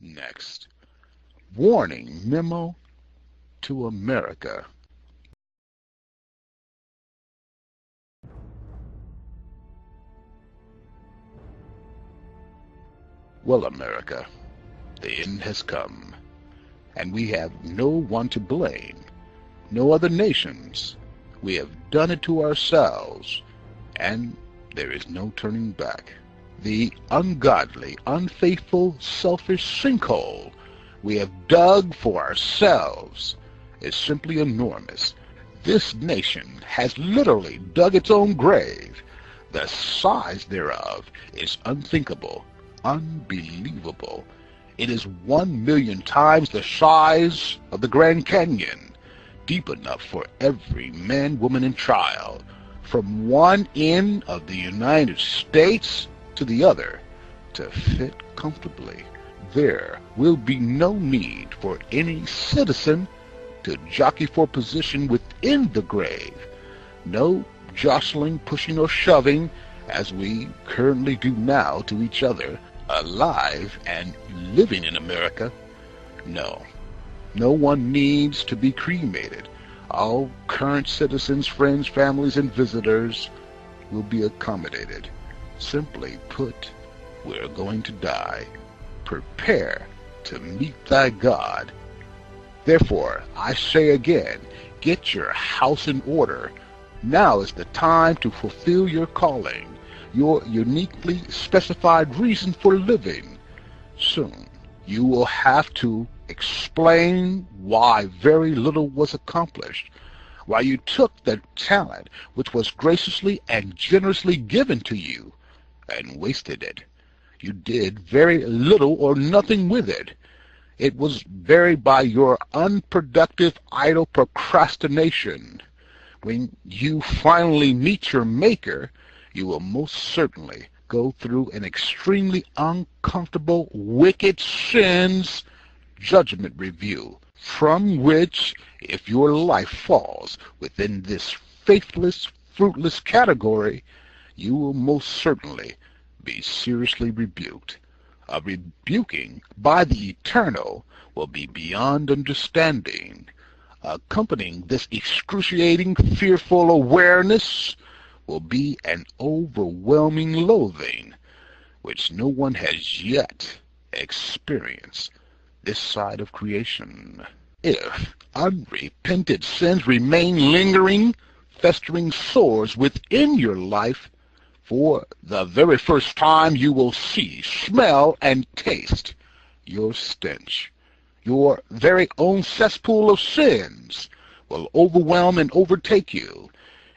Next, warning memo to America. Well, America, the end has come, and we have no one to blame, no other nations. We have done it to ourselves, and there is no turning back. The ungodly, unfaithful, selfish sinkhole we have dug for ourselves is simply enormous. This nation has literally dug its own grave. The size thereof is unthinkable, unbelievable. It is 1,000,000 times the size of the Grand Canyon, deep enough for every man, woman, and child, from one end of the United States to the other, to fit comfortably. There will be no need for any citizen to jockey for position within the grave. No jostling, pushing, or shoving, as we currently do now to each other, alive and living in America. No. No one needs to be cremated. All current citizens, friends, families, and visitors will be accommodated. Simply put, we're going to die. Prepare to meet thy God. Therefore, I say again, get your house in order. Now is the time to fulfill your calling, your uniquely specified reason for living. Soon, you will have to explain why very little was accomplished, why you took the talent which was graciously and generously given to you and wasted it. You did very little or nothing with it. It was buried by your unproductive, idle procrastination. When you finally meet your Maker, you will most certainly go through an extremely uncomfortable, wicked sins judgment review, from which, if your life falls within this faithless, fruitless category, you will most certainly be seriously rebuked. A rebuking by the Eternal will be beyond understanding. Accompanying this excruciating, fearful awareness will be an overwhelming loathing, which no one has yet experienced this side of creation. If unrepented sins remain lingering, festering sores within your life, for the very first time you will see, smell, and taste your stench. Your very own cesspool of sins will overwhelm and overtake you.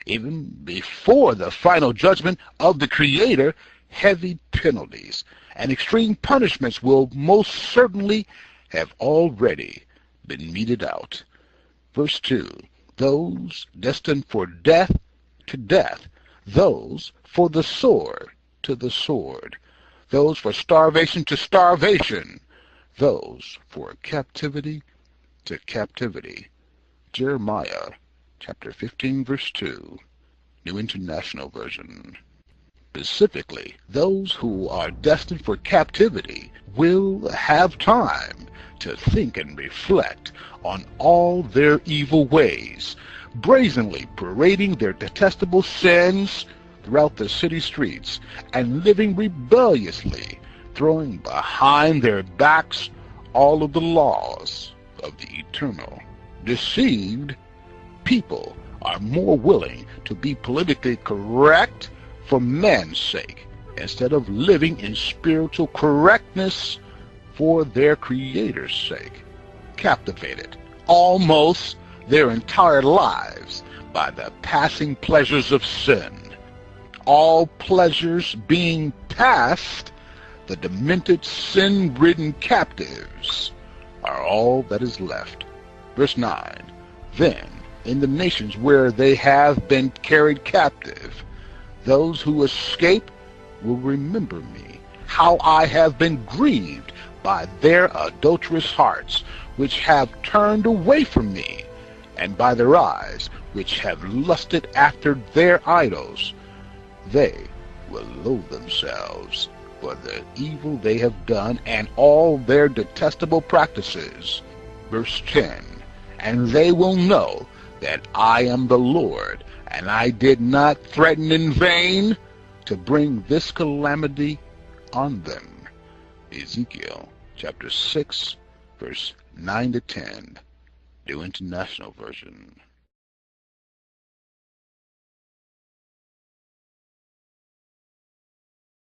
Even before the final judgment of the Creator, heavy penalties and extreme punishments will most certainly have already been meted out. Verse 2, those destined for death, to death. Those for the sword, to the sword. Those for starvation, to starvation. Those for captivity, to captivity. Jeremiah chapter 15, verse 2, New International Version. Specifically, those who are destined for captivity will have time to think and reflect on all their evil ways, brazenly parading their detestable sins throughout the city streets, and living rebelliously, throwing behind their backs all of the laws of the Eternal. Deceived people are more willing to be politically correct for man's sake, instead of living in spiritual correctness for their Creator's sake. Captivated almost their entire lives by the passing pleasures of sin. All pleasures being past, the demented, sin-ridden captives are all that is left. Verse 9, then in the nations where they have been carried captive, those who escape will remember me, how I have been grieved by their adulterous hearts, which have turned away from me, and by their eyes, which have lusted after their idols. They will loathe themselves for the evil they have done and all their detestable practices. Verse 10, and they will know that I am the Lord, and I did not threaten in vain to bring this calamity on them. Ezekiel chapter 6, verse 9 to 10, New International Version.